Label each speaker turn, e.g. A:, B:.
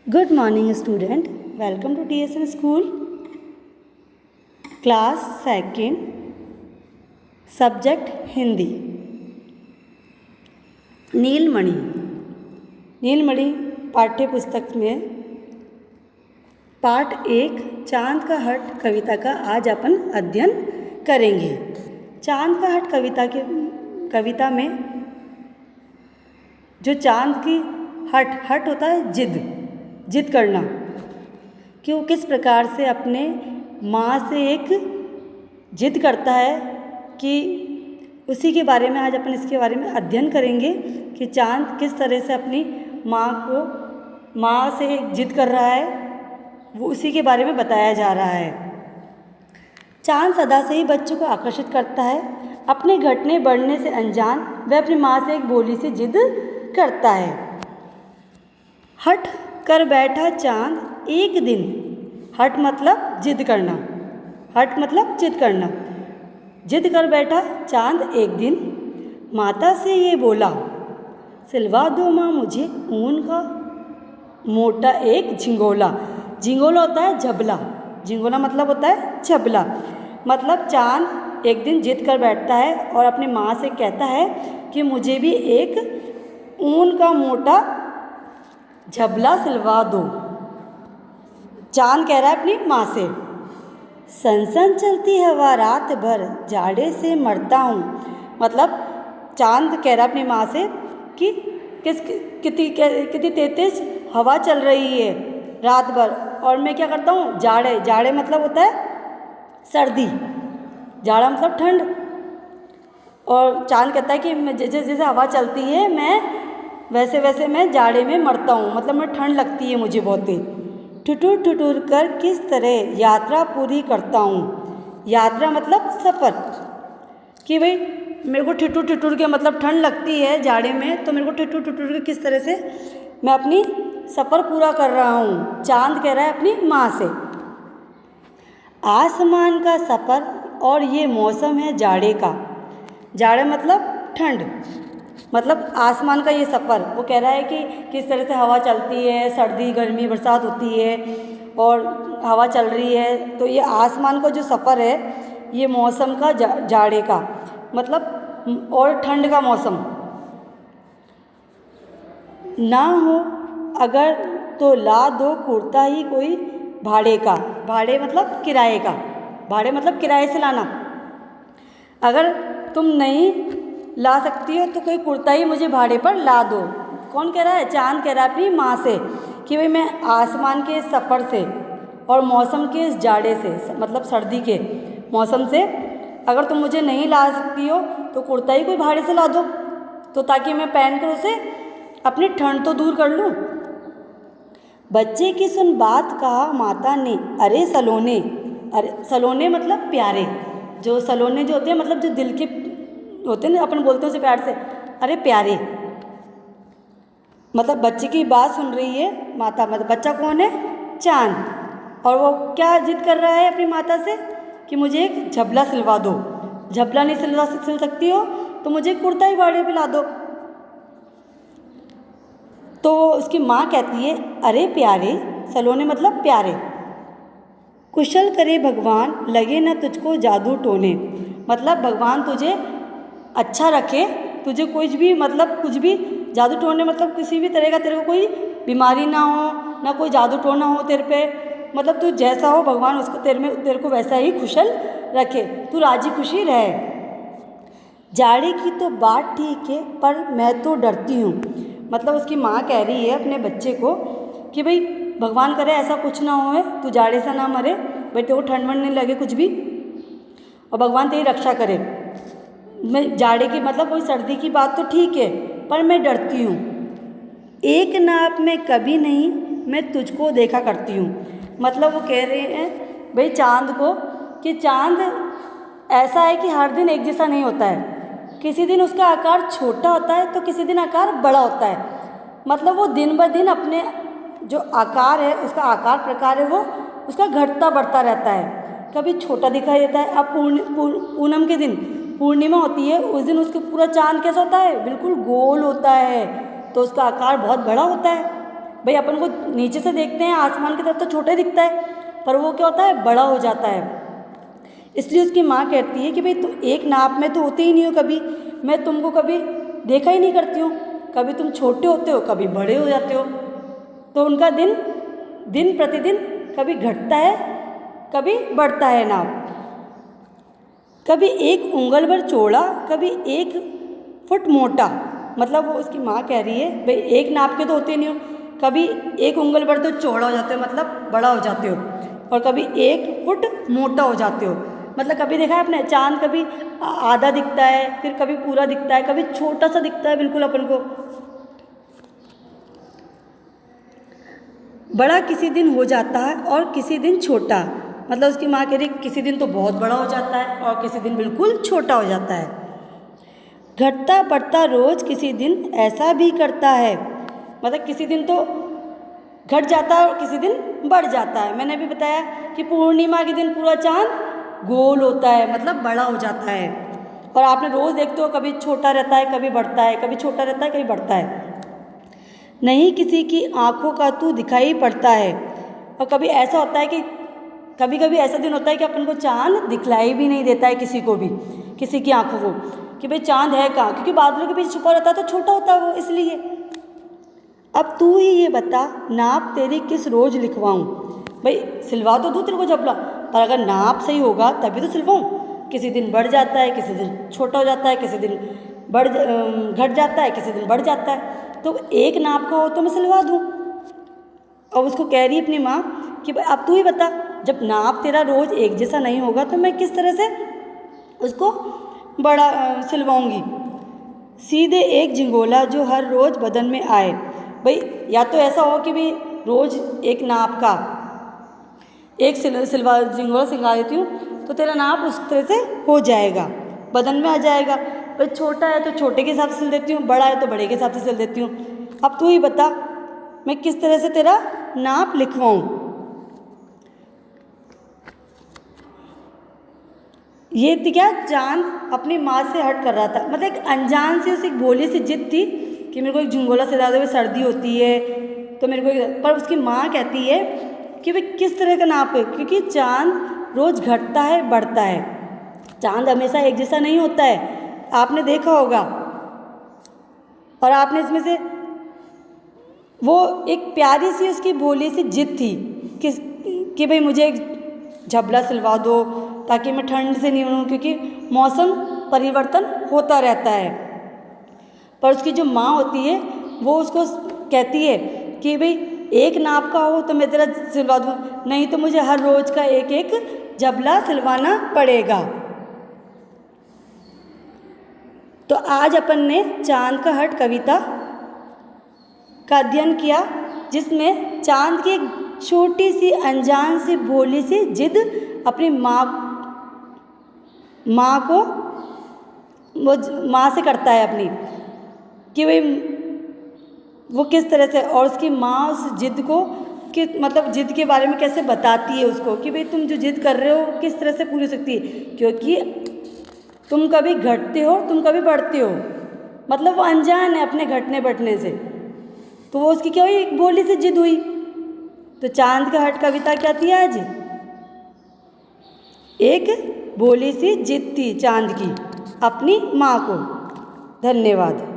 A: Good morning, student. Welcome to TSN School. Class second. Subject Hindi. नीलमणि. नीलमणि पाठ्य पुस्तक में पाठ 1 चांद का हट कविता का आज अपन अध्ययन करेंगे। चांद का हट कविता में जो चांद की हट होता है जिद करना, कि वो किस प्रकार से अपने माँ से एक जिद करता है, कि उसी के बारे में आज अपन इसके बारे में अध्ययन करेंगे कि चांद किस तरह से अपनी माँ से एक जिद कर रहा है, वो उसी के बारे में बताया जा रहा है। चांद सदा से ही बच्चों को आकर्षित करता है। अपने घटने बढ़ने से अनजान वह अपनी माँ से एक बोली से जिद करता है। हट कर बैठा चांद एक दिन। हट मतलब जिद करना। हट मतलब जिद करना। जिद कर बैठा चांद एक दिन, माता से ये बोला, सिलवा दो माँ मुझे ऊन का मोटा एक झिंगोला। झिंगोला होता है झबला। झिंगोला मतलब होता है झबला। मतलब चांद एक दिन जिद कर बैठता है और अपनी माँ से कहता है कि मुझे भी एक ऊन का मोटा झबला सिलवा दो। चांद कह रहा है अपनी माँ से। सनसन चलती हवा रात भर जाड़े से मरता हूँ। मतलब चांद कह रहा है अपनी माँ से कि कितनी तेज हवा चल रही है रात भर, और मैं क्या करता हूँ, जाड़े मतलब होता है सर्दी, जाड़ा मतलब ठंड। और चांद कहता है कि जैसे जैसे हवा चलती है मैं वैसे मैं जाड़े में मरता हूँ। मतलब मैं ठंड लगती है मुझे बहुत ही। ठुठुर कर किस तरह यात्रा पूरी करता हूँ। यात्रा मतलब सफ़र, कि भाई मेरे को ठिठुर के मतलब ठंड लगती है जाड़े में, तो मेरे को ठिठुर के किस तरह से मैं अपनी सफ़र पूरा कर रहा हूँ। चांद कह रहा है अपनी माँ से। आसमान का सफ़र और ये मौसम है जाड़े का। जाड़े मतलब ठंड, मतलब आसमान का ये सफ़र। वो कह रहा है कि किस तरह से हवा चलती है, सर्दी गर्मी बरसात होती है और हवा चल रही है, तो ये आसमान का जो सफ़र है ये मौसम का जाड़े का मतलब, और ठंड का मौसम। ना हो अगर तो ला दो कुर्ता ही कोई भाड़े का। भाड़े मतलब किराए का। भाड़े मतलब किराए से लाना। अगर तुम नहीं ला सकती हो तो कोई कुर्ता ही मुझे भाड़े पर ला दो। कौन कह रहा है? चांद कह रहा है अपनी माँ से कि भाई मैं आसमान के सफ़र से और मौसम के इस जाड़े से, मतलब सर्दी के मौसम से, अगर तुम मुझे नहीं ला सकती हो तो कुर्ता ही कोई भाड़े से ला दो, तो ताकि मैं पहन कर उसे अपनी ठंड तो दूर कर लूँ। बच्चे की सुन बात कहा माता ने, अरे सलोने। अरे सलोने मतलब प्यारे। जो सलोने जो होते हैं मतलब जो दिल के होते हैं ना, अपन बोलते हैं उसे प्यार से, अरे प्यारे। मतलब बच्चे की बात सुन रही है माता। मतलब बच्चा कौन है? चांद। और वो क्या जिद कर रहा है अपनी माता से कि मुझे एक झबला सिलवा दो। झबला नहीं सिल सकती हो तो मुझे कुर्ता ही भाड़े पे ला दो। तो उसकी माँ कहती है, अरे प्यारे। सलोने मतलब प्यारे। कुशल करे भगवान लगे ना तुझको जादू टोने। मतलब भगवान तुझे अच्छा रखे, तुझे कुछ भी मतलब कुछ भी जादू टोने मतलब किसी भी तरह का तेरे को कोई बीमारी ना हो, ना कोई जादू टोना हो तेरे पे। मतलब तू जैसा हो भगवान उसको तेरे को वैसा ही कुशल रखे, तू राजी खुशी रहे। जाड़े की तो बात ठीक है पर मैं तो डरती हूँ। मतलब उसकी माँ कह रही है अपने बच्चे को कि भाई भगवान करे ऐसा कुछ ना हो, तू जाड़े से ना मरे, भाई तेरे को ठंड वंड नहीं लगे कुछ भी, और भगवान तेरी रक्षा करे। मैं जाड़े की मतलब कोई सर्दी की बात तो ठीक है पर मैं डरती हूँ। एक नाप में कभी नहीं मैं तुझको देखा करती हूँ। मतलब वो कह रहे हैं भाई चांद को कि चांद ऐसा है कि हर दिन एक जैसा नहीं होता है। किसी दिन उसका आकार छोटा होता है तो किसी दिन आकार बड़ा होता है। मतलब वो दिन ब दिन अपने जो आकार है, उसका आकार प्रकार है, वो उसका घटता बढ़ता रहता है। कभी छोटा दिखाई देता है। अब पूनम के दिन पूर्णिमा होती है, उस दिन उसके पूरा चांद कैसा होता है? बिल्कुल गोल होता है, तो उसका आकार बहुत बड़ा होता है। भाई अपन को नीचे से देखते हैं आसमान की तरफ तो छोटा ही दिखता है, पर वो क्या होता है, बड़ा हो जाता है। इसलिए उसकी माँ कहती है कि भाई तुम एक नाप में तो होते ही नहीं हो कभी, मैं तुमको कभी देखा ही नहीं करती हूँ, कभी तुम छोटे होते हो कभी बड़े हो जाते हो। तो उनका दिन दिन प्रतिदिन कभी घटता है कभी बढ़ता है नाप, कभी 1 उंगल भर चौड़ा कभी 1 फुट मोटा। मतलब वो उसकी माँ कह रही है भाई एक नाप के तो होते नहीं हो, कभी 1 उंगल भर तो चौड़ा हो जाते हो मतलब बड़ा हो जाते हो, और कभी 1 फुट मोटा हो जाते हो। मतलब कभी देखा है आपने चांद कभी आधा दिखता है, फिर कभी पूरा दिखता है, कभी छोटा सा दिखता है बिल्कुल अपन को। बड़ा किसी दिन हो जाता है और किसी दिन छोटा। मतलब उसकी माँ कह रही किसी दिन तो बहुत बड़ा हो जाता है और किसी दिन बिल्कुल छोटा हो जाता है। घटता बढ़ता रोज किसी दिन ऐसा भी करता है। मतलब किसी दिन तो घट जाता है और किसी दिन बढ़ जाता है। मैंने अभी बताया कि पूर्णिमा के दिन पूरा चांद गोल होता है, मतलब बड़ा हो जाता है। और आपने रोज़ देखते हो कभी छोटा रहता है कभी बढ़ता है, कभी छोटा रहता है कभी बढ़ता है। नहीं किसी की आंखों का तू दिखाई पड़ता है। और कभी ऐसा होता है कि कभी कभी ऐसा दिन होता है कि अपन को चांद दिखलाई भी नहीं देता है किसी को भी, किसी की आंखों को, कि भाई चांद है कहाँ, क्योंकि बादलों के बीच छुपा रहता है तो छोटा होता है वो, इसलिए। अब तू ही ये बता नाप तेरी किस रोज़ लिखवाऊँ। भाई सिलवा तो दूँ तेरे को झबला, पर अगर नाप सही होगा तभी तो सिलवाऊँ। किसी दिन बढ़ जाता है किसी दिन छोटा हो जाता है, किसी दिन घट जाता है किसी दिन बढ़ जाता है, तो एक नाप का हो तो मैं सिलवा दूँ। अब उसको कह रही अपनी माँ कि भाई अब तू ही बता, जब नाप तेरा रोज़ एक जैसा नहीं होगा तो मैं किस तरह से उसको बड़ा सिलवाऊँगी। सीधे एक झिंगोला जो हर रोज़ बदन में आए। भाई या तो ऐसा हो कि भाई रोज़ एक नाप का एक झिंगोला सिलवा देती हूँ तो तेरा नाप उस तरह से हो जाएगा, बदन में आ जाएगा। भाई छोटा है तो छोटे के हिसाब से सिल देती हूँ, बड़ा है तो बड़े के हिसाब से सिल देती हूँ। अब तू ही बता मैं किस तरह से तेरा नाप लिखवाऊँ। ये थी क्या, चांद अपनी माँ से हट कर रहा था। मतलब एक अनजान सी उसे एक भोली सी जिद थी कि मेरे को एक झुंगोला सिला दो, सर्दी होती है तो मेरे को, पर उसकी माँ कहती है कि भाई किस तरह का नाप है, क्योंकि चांद रोज़ घटता है बढ़ता है, चांद हमेशा एक जैसा नहीं होता है, आपने देखा होगा। और आपने इसमें से वो एक प्यारी सी उसकी भोली सी जिद थी कि भाई मुझे एक झबला सिलवा दो ताकि मैं ठंड से नहीं मरूं, क्योंकि मौसम परिवर्तन होता रहता है। पर उसकी जो माँ होती है वो उसको कहती है कि भाई एक नाप का हो तो मैं तेरा सिलवा दूँ, नहीं तो मुझे हर रोज़ का एक एक झबला सिलवाना पड़ेगा। तो आज अपन ने चांद का हट कविता का अध्ययन किया, जिसमें चांद की एक छोटी सी अनजान सी भोली सी जिद अपनी माँ को वो माँ से करता है अपनी, कि भाई वो किस तरह से, और उसकी माँ उस जिद को कि मतलब जिद के बारे में कैसे बताती है उसको कि भाई तुम जो जिद कर रहे हो किस तरह से पूरी हो सकती है, क्योंकि तुम कभी घटते हो तुम कभी बढ़ते हो। मतलब वो अनजान है अपने घटने बढ़ने से, तो वो उसकी क्या हुई, एक भोली सी जिद हुई। तो चांद का हट कविता क्या थी आज, एक भोली सी जिद थी चांद की अपनी माँ को। धन्यवाद।